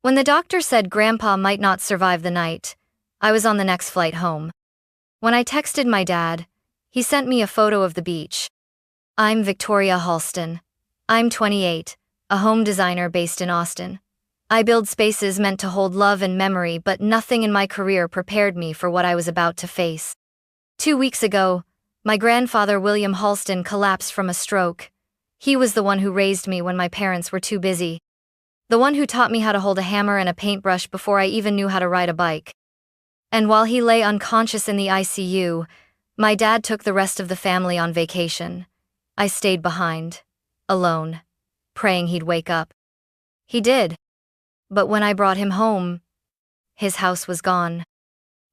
When the doctor said Grandpa might not survive the night, I was on the next flight home. When I texted my dad, he sent me a photo of the beach. I'm Victoria Halston. I'm 28, a home designer based in Austin. I build spaces meant to hold love and memory, but nothing in my career prepared me for what I was about to face. 2 weeks ago, my grandfather William Halston collapsed from a stroke. He was the one who raised me when my parents were too busy. The one who taught me how to hold a hammer and a paintbrush before I even knew how to ride a bike. And while he lay unconscious in the ICU, my dad took the rest of the family on vacation. I stayed behind, alone, praying he'd wake up. He did. But when I brought him home, his house was gone.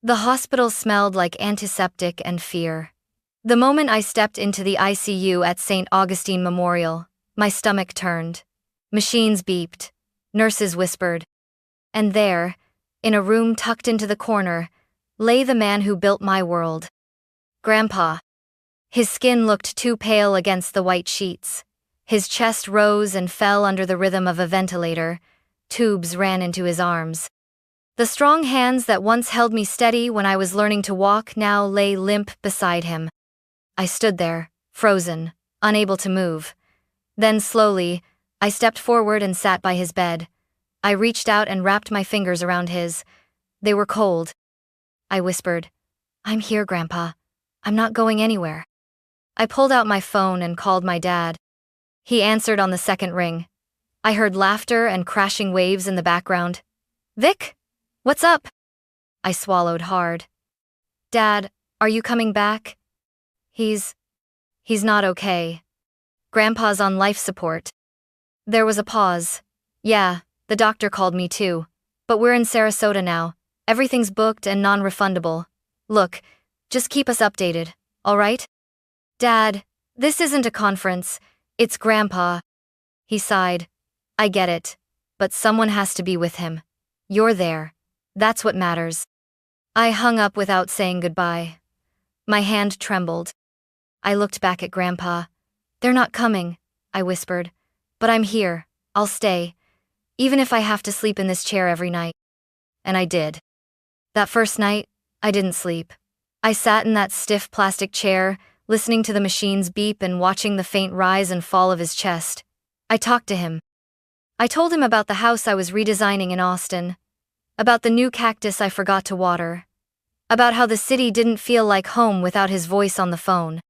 The hospital smelled like antiseptic and fear. The moment I stepped into the ICU at St. Augustine Memorial, my stomach turned. Machines beeped. Nurses whispered. And there, in a room tucked into the corner, lay the man who built my world. Grandpa. His skin looked too pale against the white sheets. His chest rose and fell under the rhythm of a ventilator. Tubes ran into his arms. The strong hands that once held me steady when I was learning to walk now lay limp beside him. I stood there, frozen, unable to move. Then slowly, I stepped forward and sat by his bed. I reached out and wrapped my fingers around his. They were cold. I whispered, "I'm here, Grandpa. I'm not going anywhere." I pulled out my phone and called my dad. He answered on the second ring. I heard laughter and crashing waves in the background. "Vic? What's up?" I swallowed hard. "Dad, are you coming back?" He's not okay. Grandpa's on life support." There was a pause. "Yeah, the doctor called me too. But we're in Sarasota now. Everything's booked and non-refundable. Look, just keep us updated, all right?" "Dad, this isn't a conference. It's Grandpa." He sighed. "I get it. But someone has to be with him. You're there. That's what matters." I hung up without saying goodbye. My hand trembled. I looked back at Grandpa. "They're not coming," I whispered. "But I'm here. I'll stay. Even if I have to sleep in this chair every night." And I did. That first night, I didn't sleep. I sat in that stiff plastic chair, listening to the machines beep and watching the faint rise and fall of his chest. I talked to him. I told him about the house I was redesigning in Austin, about the new cactus I forgot to water, about how the city didn't feel like home without his voice on the phone.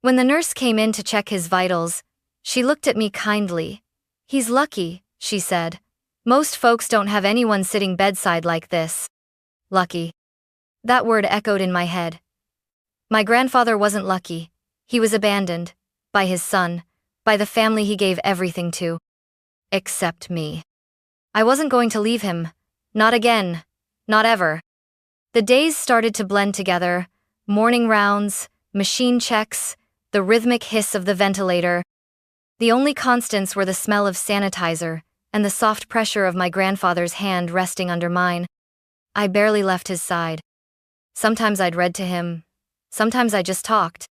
When the nurse came in to check his vitals, she looked at me kindly. "He's lucky," she said. "Most folks don't have anyone sitting bedside like this." Lucky. That word echoed in my head. My grandfather wasn't lucky. He was abandoned. By his son. By the family he gave everything to. Except me. I wasn't going to leave him. Not again. Not ever. The days started to blend together. Morning rounds, machine checks, the rhythmic hiss of the ventilator. The only constants were the smell of sanitizer and the soft pressure of my grandfather's hand resting under mine. I barely left his side. Sometimes I'd read to him. Sometimes I just talked.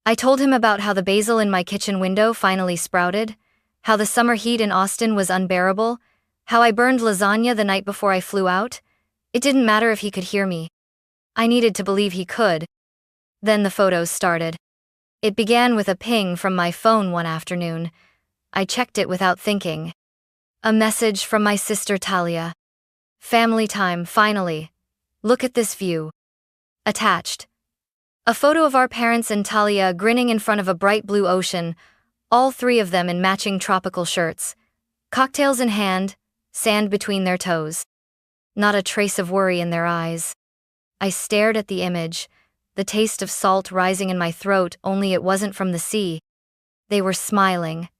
I told him about how the basil in my kitchen window finally sprouted, how the summer heat in Austin was unbearable, how I burned lasagna the night before I flew out. It didn't matter if he could hear me. I needed to believe he could. Then the photos started. It began with a ping from my phone one afternoon. I checked it without thinking. A message from my sister Talia. "Family time, finally. Look at this view." Attached. A photo of our parents and Talia grinning in front of a bright blue ocean, all three of them in matching tropical shirts. Cocktails in hand, sand between their toes. Not a trace of worry in their eyes. I stared at the image, the taste of salt rising in my throat, only it wasn't from the sea. They were smiling.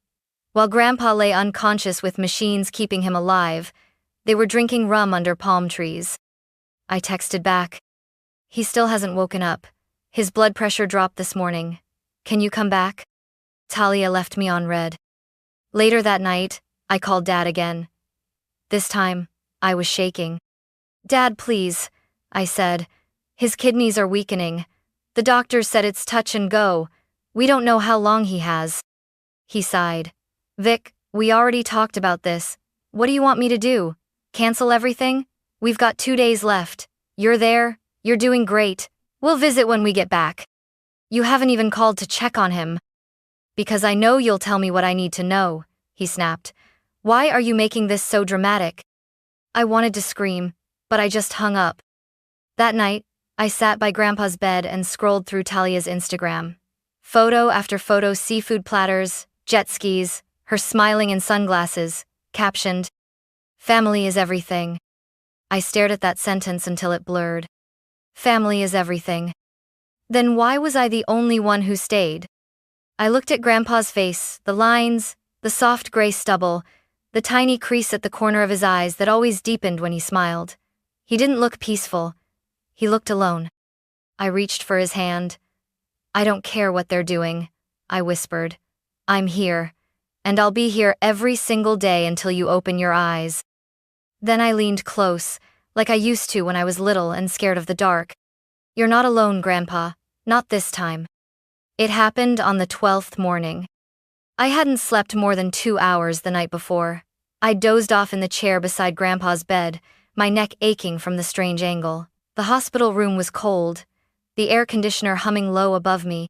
While Grandpa lay unconscious with machines keeping him alive, they were drinking rum under palm trees. I texted back. "He still hasn't woken up. His blood pressure dropped this morning. Can you come back?" Talia left me on red. Later that night, I called Dad again. This time, I was shaking. "Dad, please," I said. "His kidneys are weakening. The doctor said it's touch and go. We don't know how long he has." He sighed. "Vic, we already talked about this. What do you want me to do? Cancel everything? We've got 2 days left. You're there, you're doing great. We'll visit when we get back. You haven't even called to check on him. Because I know you'll tell me what I need to know, he snapped. Why are you making this so dramatic? I wanted to scream, but I just hung up. That night, I sat by Grandpa's bed and scrolled through Talia's Instagram. Photo after photo, seafood platters, jet skis, her smiling in sunglasses, captioned, "Family is everything." I stared at that sentence until it blurred. Family is everything. Then why was I the only one who stayed? I looked at Grandpa's face, the lines, the soft gray stubble, the tiny crease at the corner of his eyes that always deepened when he smiled. He didn't look peaceful. He looked alone. I reached for his hand. "I don't care what they're doing," I whispered. "I'm here, and I'll be here every single day until you open your eyes." Then I leaned close, like I used to when I was little and scared of the dark. "You're not alone, Grandpa. Not this time." It happened on the 12th morning. I hadn't slept more than 2 hours the night before. I dozed off in the chair beside Grandpa's bed, my neck aching from the strange angle. The hospital room was cold, the air conditioner humming low above me.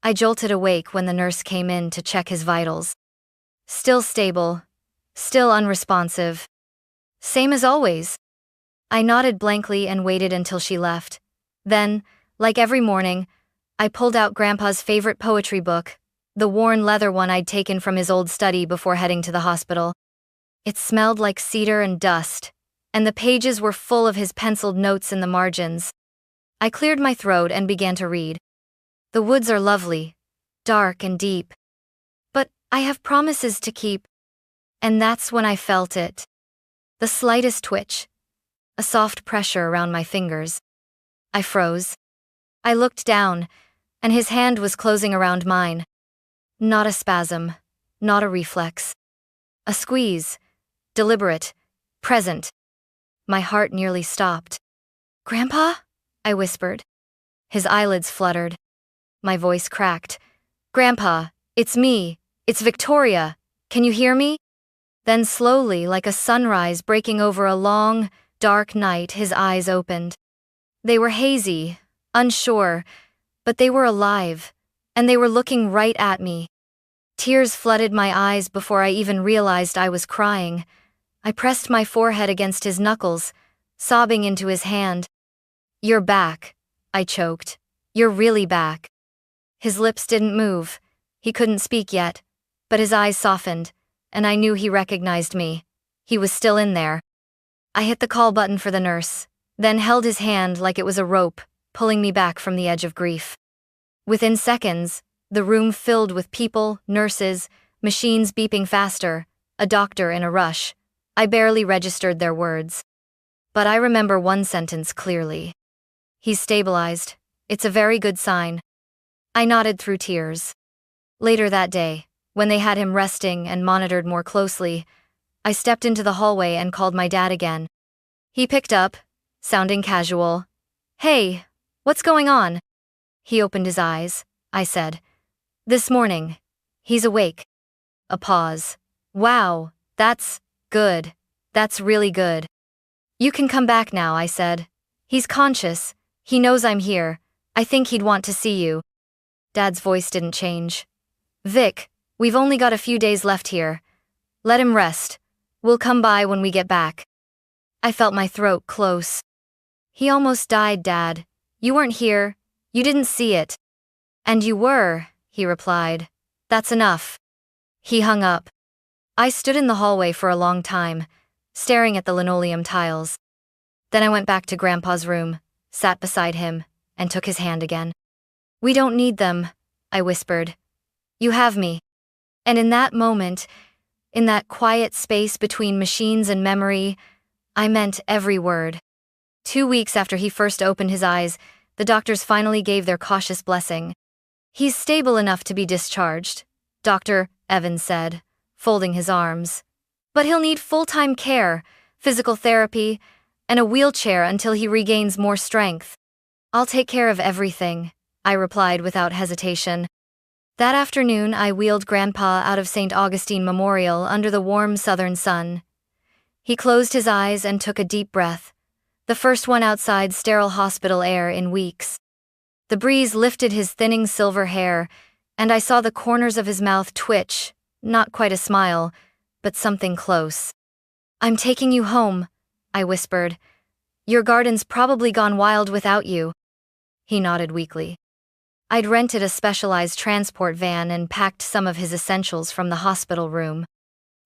I jolted awake when the nurse came in to check his vitals. Still stable, still unresponsive. Same as always. I nodded blankly and waited until she left. Then, like every morning, I pulled out Grandpa's favorite poetry book, the worn leather one I'd taken from his old study before heading to the hospital. It smelled like cedar and dust, and the pages were full of his penciled notes in the margins. I cleared my throat and began to read. The woods are lovely, dark and deep. But I have promises to keep. And that's when I felt it. The slightest twitch. A soft pressure around my fingers. I froze. I looked down, and his hand was closing around mine. Not a spasm, not a reflex. A squeeze. Deliberate. Present. My heart nearly stopped. "Grandpa?" I whispered. His eyelids fluttered. My voice cracked. "Grandpa, it's me. It's Victoria. Can you hear me?" Then slowly, like a sunrise breaking over a long, dark night, his eyes opened. They were hazy, unsure, but they were alive, and they were looking right at me. Tears flooded my eyes before I even realized I was crying. I pressed my forehead against his knuckles, sobbing into his hand. "You're back," I choked. "You're really back." His lips didn't move. He couldn't speak yet, but his eyes softened, and I knew he recognized me. He was still in there. I hit the call button for the nurse, then held his hand like it was a rope, pulling me back from the edge of grief. Within seconds, the room filled with people, nurses, machines beeping faster, a doctor in a rush. I barely registered their words. But I remember one sentence clearly. "He's stabilized. It's a very good sign." I nodded through tears. Later that day, when they had him resting and monitored more closely, I stepped into the hallway and called my dad again. He picked up, sounding casual. "Hey, what's going on?" He opened his eyes. I said, "This morning. He's awake." A pause. "Wow, that's good. That's really good." "You can come back now," I said. "He's conscious. He knows I'm here. I think he'd want to see you." Dad's voice didn't change. "Vic, we've only got a few days left here. Let him rest. We'll come by when we get back." I felt my throat close. "He almost died, Dad. You weren't here. You didn't see it." "And you were," he replied. "That's enough." He hung up. I stood in the hallway for a long time, staring at the linoleum tiles. Then I went back to Grandpa's room, sat beside him, and took his hand again. "We don't need them," I whispered. "You have me." And in that moment, in that quiet space between machines and memory, I meant every word. 2 weeks after he first opened his eyes, the doctors finally gave their cautious blessing. "He's stable enough to be discharged," Dr. Evans said, folding his arms. "But he'll need full-time care, physical therapy, and a wheelchair until he regains more strength." "I'll take care of everything," I replied without hesitation. That afternoon I wheeled Grandpa out of St. Augustine Memorial under the warm southern sun. He closed his eyes and took a deep breath, the first one outside sterile hospital air in weeks. The breeze lifted his thinning silver hair, and I saw the corners of his mouth twitch, not quite a smile, but something close. "I'm taking you home," I whispered. "Your garden's probably gone wild without you." He nodded weakly. I'd rented a specialized transport van and packed some of his essentials from the hospital room.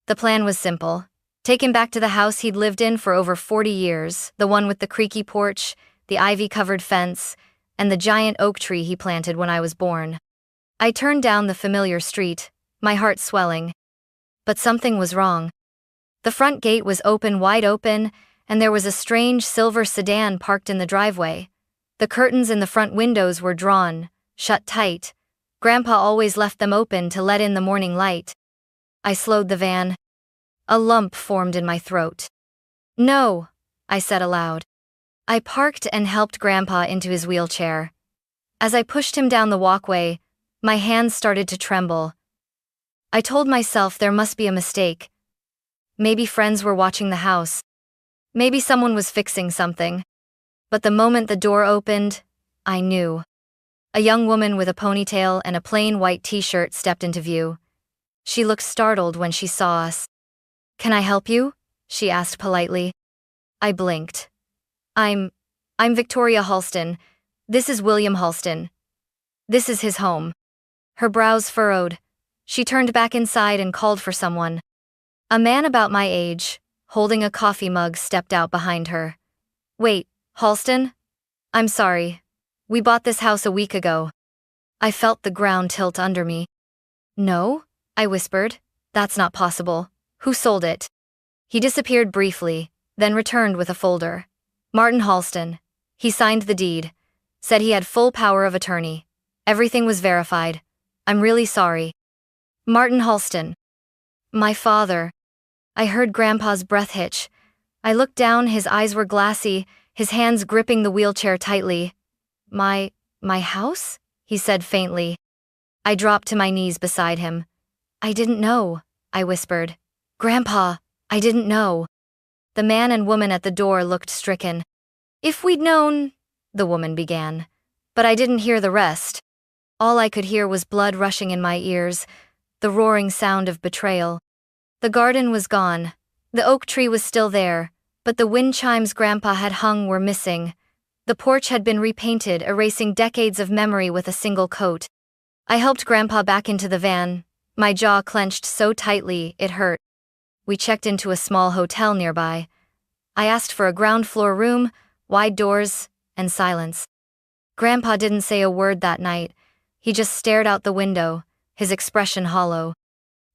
The plan was simple. Take him back to the house he'd lived in for over 40 years, the one with the creaky porch, the ivy-covered fence, and the giant oak tree he planted when I was born. I turned down the familiar street, my heart swelling. But something was wrong. The front gate was wide open, and there was a strange silver sedan parked in the driveway. The curtains in the front windows were drawn, shut tight. Grandpa always left them open to let in the morning light. I slowed the van. A lump formed in my throat. "No," I said aloud. I parked and helped Grandpa into his wheelchair. As I pushed him down the walkway, my hands started to tremble. I told myself there must be a mistake. Maybe friends were watching the house. Maybe someone was fixing something. But the moment the door opened, I knew. A young woman with a ponytail and a plain white t-shirt stepped into view. She looked startled when she saw us. "Can I help you?" she asked politely. I blinked. I'm Victoria Halston. This is William Halston. This is his home." Her brows furrowed. She turned back inside and called for someone. A man about my age, holding a coffee mug, stepped out behind her. "Wait, Halston? I'm sorry. We bought this house a week ago." I felt the ground tilt under me. "No?" I whispered. "That's not possible. Who sold it?" He disappeared briefly, then returned with a folder. "Martin Halston. He signed the deed. Said he had full power of attorney. Everything was verified. I'm really sorry." Martin Halston. My father. I heard Grandpa's breath hitch. I looked down, his eyes were glassy, his hands gripping the wheelchair tightly. My house?" he said faintly. I dropped to my knees beside him. "I didn't know," I whispered. "Grandpa, I didn't know." The man and woman at the door looked stricken. "If we'd known," the woman began. But I didn't hear the rest. All I could hear was blood rushing in my ears, the roaring sound of betrayal. The garden was gone. The oak tree was still there, but the wind chimes Grandpa had hung were missing. The porch had been repainted, erasing decades of memory with a single coat. I helped Grandpa back into the van, my jaw clenched so tightly it hurt. We checked into a small hotel nearby. I asked for a ground floor room, wide doors, and silence. Grandpa didn't say a word that night. He just stared out the window, his expression hollow.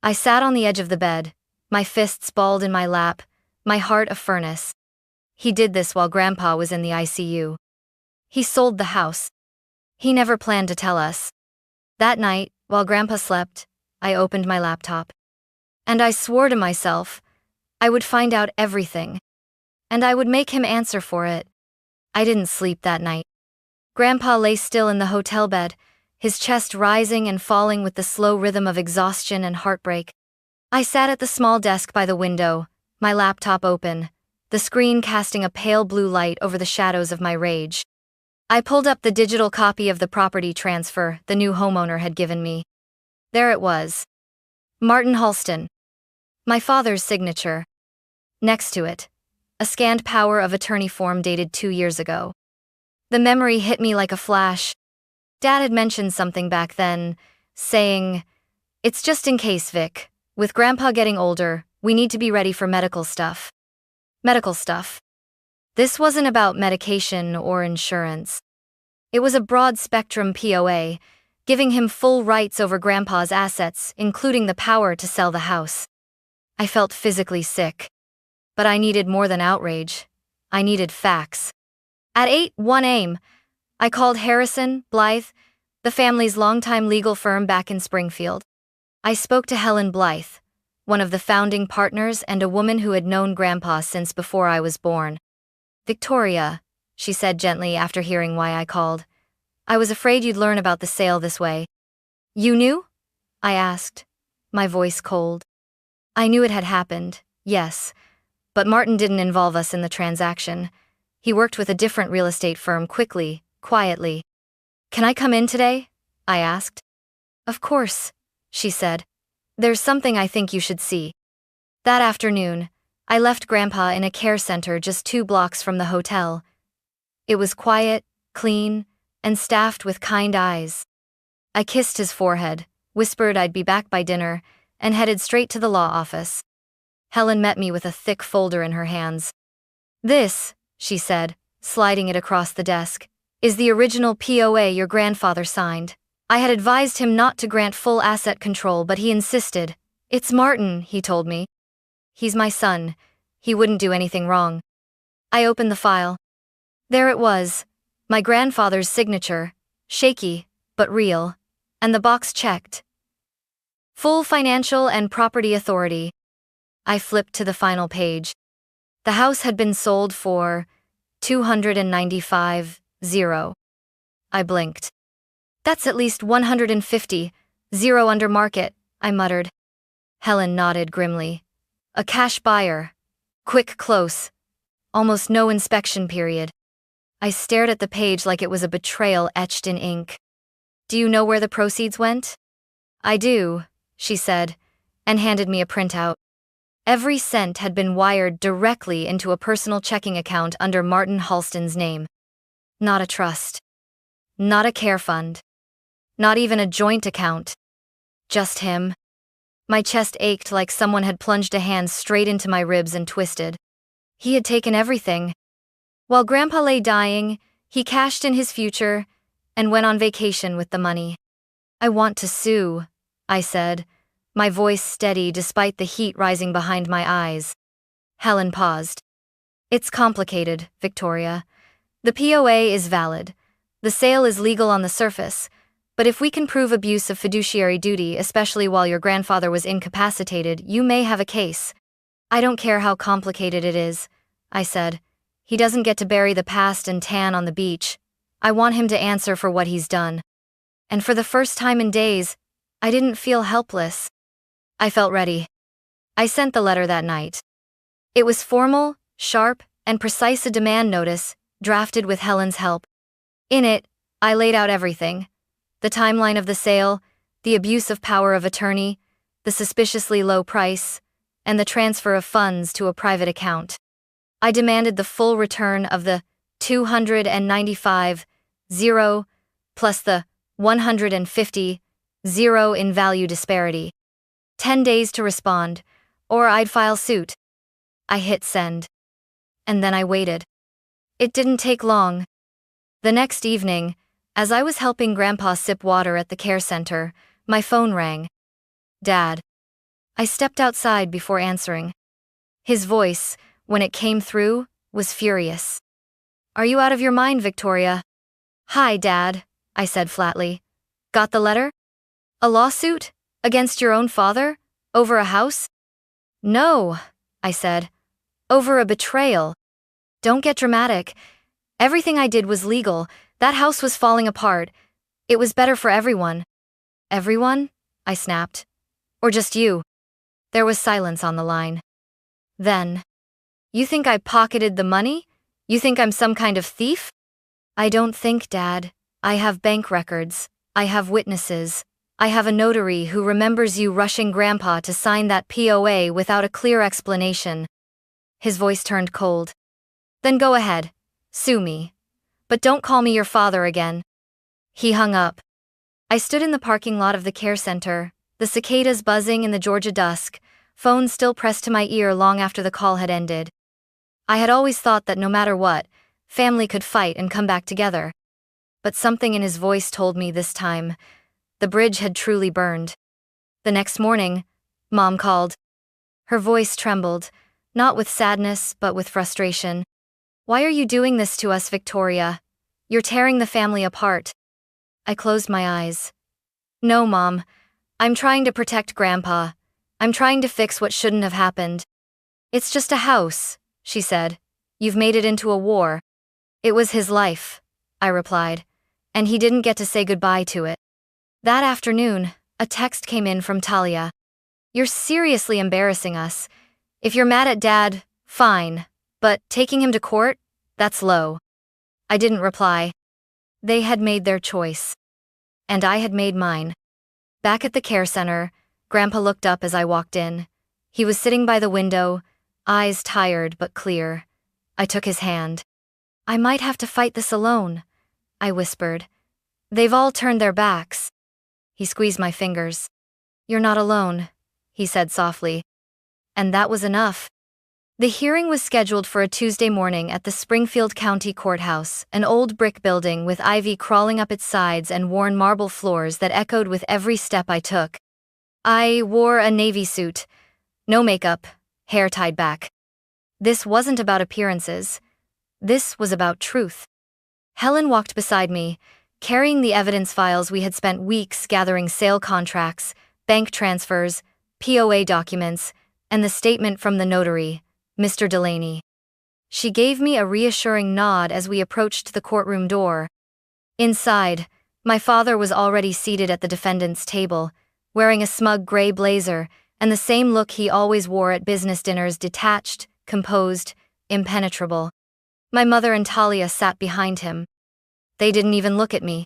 I sat on the edge of the bed, my fists balled in my lap, my heart a furnace. He did this while Grandpa was in the ICU. He sold the house. He never planned to tell us. That night, while Grandpa slept, I opened my laptop. And I swore to myself, I would find out everything. And I would make him answer for it. I didn't sleep that night. Grandpa lay still in the hotel bed, his chest rising and falling with the slow rhythm of exhaustion and heartbreak. I sat at the small desk by the window, my laptop open, the screen casting a pale blue light over the shadows of my rage. I pulled up the digital copy of the property transfer the new homeowner had given me. There it was. Martin Halston. My father's signature. Next to it, a scanned power of attorney form dated 2 years ago. The memory hit me like a flash. Dad had mentioned something back then, saying, "It's just in case, Vic. With Grandpa getting older, we need to be ready for medical stuff." Medical stuff. This wasn't about medication or insurance. It was a broad-spectrum POA, giving him full rights over Grandpa's assets, including the power to sell the house. I felt physically sick. But I needed more than outrage. I needed facts. At 8:01 a.m., I called Harrison, Blythe, the family's longtime legal firm back in Springfield. I spoke to Helen Blythe, one of the founding partners and a woman who had known Grandpa since before I was born. "Victoria," she said gently after hearing why I called, "I was afraid you'd learn about the sale this way." "You knew?" I asked, my voice cold. I knew it had happened, yes, But Martin didn't involve us in the transaction. He worked with a different real estate firm quickly, quietly. "Can I come in today?" I asked. "Of course," she said. "There's something I think you should see." That afternoon, I left Grandpa in a care center just 2 blocks from the hotel. It was quiet, clean, and staffed with kind eyes. I kissed his forehead, whispered I'd be back by dinner, and headed straight to the law office. Helen met me with a thick folder in her hands. "This," she said, sliding it across the desk, "is the original POA your grandfather signed. I had advised him not to grant full asset control, but he insisted. It's Martin, he told me. He's my son. He wouldn't do anything wrong." I opened the file. There it was, my grandfather's signature, shaky, but real, and the box checked. Full financial and property authority. I flipped to the final page. The house had been sold for $295,000. I blinked. "That's at least $150,000 under market," I muttered. Helen nodded grimly. "A cash buyer. Quick close. Almost no inspection period." I stared at the page like it was a betrayal etched in ink. "Do you know where the proceeds went?" "I do," she said, and handed me a printout. Every cent had been wired directly into a personal checking account under Martin Halston's name. Not a trust. Not a care fund. Not even a joint account. Just him. My chest ached like someone had plunged a hand straight into my ribs and twisted. He had taken everything. While Grandpa lay dying, he cashed in his future and went on vacation with the money. "I want to sue," I said, my voice steady despite the heat rising behind my eyes. Helen paused. "It's complicated, Victoria. The POA is valid. The sale is legal on the surface, but if we can prove abuse of fiduciary duty, especially while your grandfather was incapacitated, you may have a case." "I don't care how complicated it is," I said. "He doesn't get to bury the past and tan on the beach. I want him to answer for what he's done." And for the first time in days, I didn't feel helpless. I felt ready. I sent the letter that night. It was formal, sharp, and precise, a demand notice, drafted with Helen's help. In it, I laid out everything. The timeline of the sale, the abuse of power of attorney, the suspiciously low price, and the transfer of funds to a private account. I demanded the full return of the $295,000 plus the $150,000 in value disparity. 10 days to respond, or I'd file suit. I hit send. And then I waited. It didn't take long. The next evening, as I was helping Grandpa sip water at the care center, my phone rang. "Dad." I stepped outside before answering. His voice, when it came through, was furious. "Are you out of your mind, Victoria?" "Hi, Dad," I said flatly. "Got the letter? A lawsuit? Against your own father? Over a house?" "No," I said. "Over a betrayal. Don't get dramatic. Everything I did was legal. That house was falling apart. It was better for everyone." "Everyone?" I snapped. "Or just you?" There was silence on the line. Then, "You think I pocketed the money? You think I'm some kind of thief?" "I don't think, Dad. I have bank records. I have witnesses. I have a notary who remembers you rushing Grandpa to sign that POA without a clear explanation." His voice turned cold. "Then go ahead. Sue me. But don't call me your father again." He hung up. I stood in the parking lot of the care center, the cicadas buzzing in the Georgia dusk, phone still pressed to my ear long after the call had ended. I had always thought that no matter what, family could fight and come back together. But something in his voice told me this time, the bridge had truly burned. The next morning, Mom called. Her voice trembled, not with sadness but with frustration. "Why are you doing this to us, Victoria? You're tearing the family apart." I closed my eyes. "No, Mom. I'm trying to protect Grandpa. I'm trying to fix what shouldn't have happened." "It's just a house," she said. "You've made it into a war." "It was his life," I replied, "and he didn't get to say goodbye to it." That afternoon, a text came in from Talia. "You're seriously embarrassing us. If you're mad at Dad, Fine, but taking him to court? That's low. I didn't reply. They had made their choice. And I had made mine. Back at the care center, Grandpa looked up as I walked in. He was sitting by the window, eyes tired but clear. I took his hand. I might have to fight this alone, I whispered. They've all turned their backs. He squeezed my fingers. You're not alone, he said softly. And that was enough. The hearing was scheduled for a Tuesday morning at the Springfield County Courthouse, an old brick building with ivy crawling up its sides and worn marble floors that echoed with every step I took. I wore a navy suit. No makeup, hair tied back. This wasn't about appearances. This was about truth. Helen walked beside me, carrying the evidence files we had spent weeks gathering: sale contracts, bank transfers, POA documents, and the statement from the notary, Mr. Delaney. She gave me a reassuring nod as we approached the courtroom door. Inside, my father was already seated at the defendant's table, wearing a smug gray blazer and the same look he always wore at business dinners: detached, composed, impenetrable. My mother and Talia sat behind him. They didn't even look at me.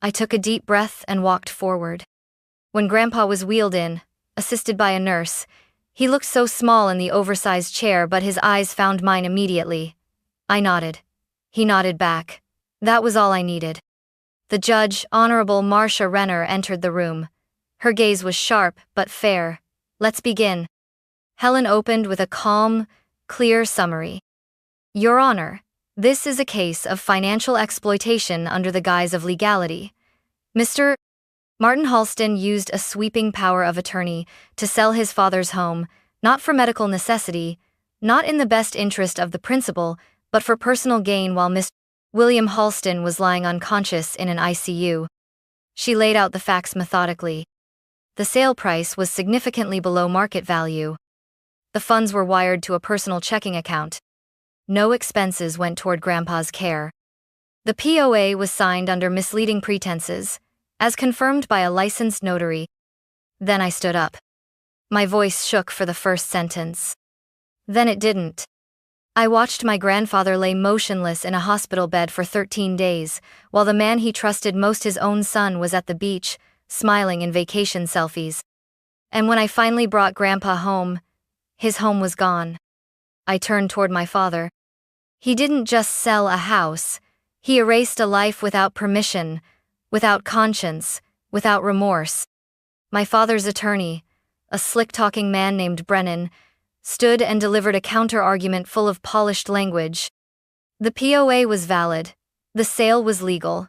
I took a deep breath and walked forward. When Grandpa was wheeled in, assisted by a nurse, he looked so small in the oversized chair, but his eyes found mine immediately. I nodded. He nodded back. That was all I needed. The judge, Honorable Marcia Renner, entered the room. Her gaze was sharp but fair. Let's begin. Helen opened with a calm, clear summary. Your Honor, this is a case of financial exploitation under the guise of legality. Mr. Martin Halston used a sweeping power of attorney to sell his father's home, not for medical necessity, not in the best interest of the principal, but for personal gain while Mr. William Halston was lying unconscious in an ICU. She laid out the facts methodically. The sale price was significantly below market value. The funds were wired to a personal checking account. No expenses went toward Grandpa's care. The POA was signed under misleading pretenses, as confirmed by a licensed notary. Then I stood up. My voice shook for the first sentence. Then it didn't. I watched my grandfather lay motionless in a hospital bed for 13 days, while the man he trusted most, his own son, was at the beach, smiling in vacation selfies. And when I finally brought Grandpa home, his home was gone. I turned toward my father. He didn't just sell a house, he erased a life without permission, without conscience, without remorse. My father's attorney, a slick-talking man named Brennan, stood and delivered a counter-argument full of polished language. The POA was valid. The sale was legal.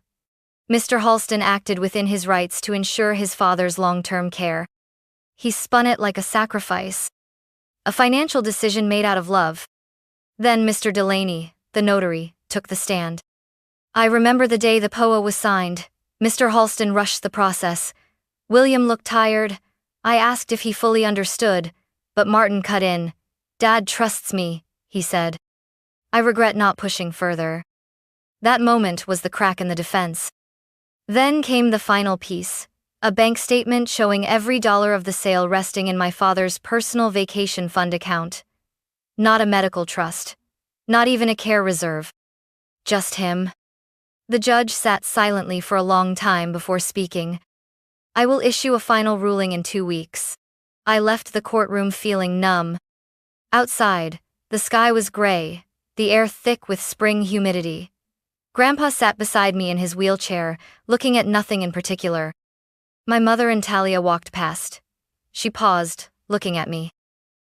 Mr. Halston acted within his rights to ensure his father's long-term care. He spun it like a sacrifice. A financial decision made out of love. Then Mr. Delaney, the notary, took the stand. I remember the day the POA was signed. Mr. Halston rushed the process. William looked tired. I asked if he fully understood, but Martin cut in. Dad trusts me, he said. I regret not pushing further. That moment was the crack in the defense. Then came the final piece, a bank statement showing every dollar of the sale resting in my father's personal vacation fund account. Not a medical trust. Not even a care reserve. Just him. The judge sat silently for a long time before speaking. I will issue a final ruling in 2 weeks. I left the courtroom feeling numb. Outside, the sky was gray, the air thick with spring humidity. Grandpa sat beside me in his wheelchair, looking at nothing in particular. My mother and Talia walked past. She paused, looking at me.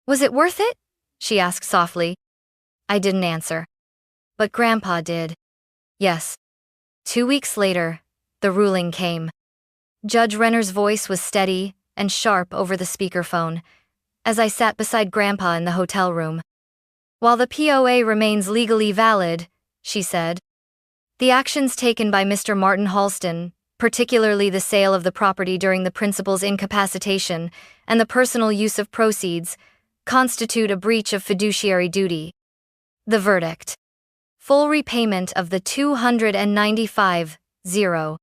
Was it worth it? She asked softly. I didn't answer. But Grandpa did. Yes. 2 weeks later, the ruling came. Judge Renner's voice was steady and sharp over the speakerphone, as I sat beside Grandpa in the hotel room. While the POA remains legally valid, she said, the actions taken by Mr. Martin Halston, particularly the sale of the property during the principal's incapacitation and the personal use of proceeds, constitute a breach of fiduciary duty. The verdict. Full repayment of the $295,000.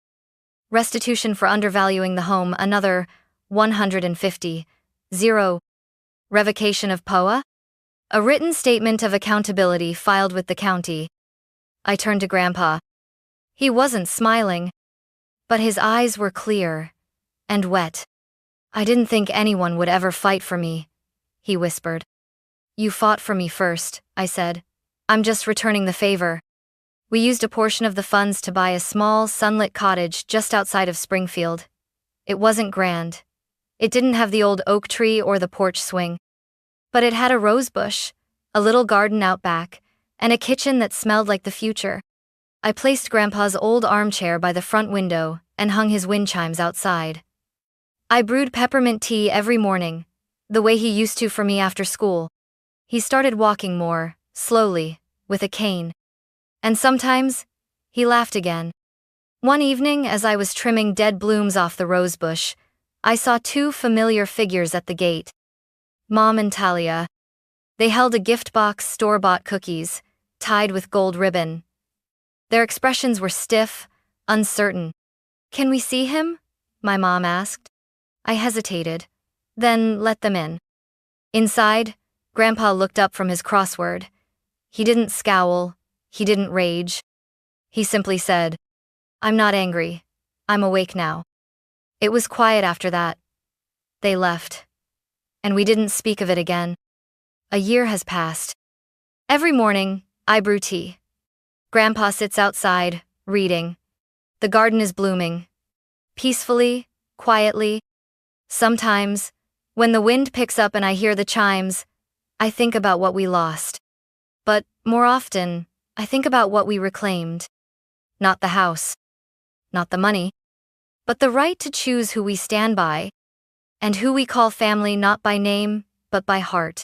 Restitution for undervaluing the home, another $150,000. Revocation of POA? A written statement of accountability filed with the county. I turned to Grandpa. He wasn't smiling, but his eyes were clear and wet. I didn't think anyone would ever fight for me, he whispered. You fought for me first, I said. I'm just returning the favor. We used a portion of the funds to buy a small, sunlit cottage just outside of Springfield. It wasn't grand. It didn't have the old oak tree or the porch swing. But it had a rose bush, a little garden out back, and a kitchen that smelled like the future. I placed Grandpa's old armchair by the front window and hung his wind chimes outside. I brewed peppermint tea every morning, the way he used to for me after school. He started walking more, slowly, with a cane. And sometimes, he laughed again. One evening, as I was trimming dead blooms off the rose bush, I saw two familiar figures at the gate. Mom and Talia. They held a gift box store-bought cookies, tied with gold ribbon. Their expressions were stiff, uncertain. Can we see him? My mom asked. I hesitated, then let them in. Inside, Grandpa looked up from his crossword. He didn't scowl, he didn't rage. He simply said, I'm not angry. I'm awake now. It was quiet after that. They left. And we didn't speak of it again. A year has passed. Every morning, I brew tea. Grandpa sits outside, reading. The garden is blooming. Peacefully, quietly. Sometimes, when the wind picks up and I hear the chimes, I think about what we lost. But, more often, I think about what we reclaimed. Not the house. Not the money. But the right to choose who we stand by, and who we call family not by name, but by heart.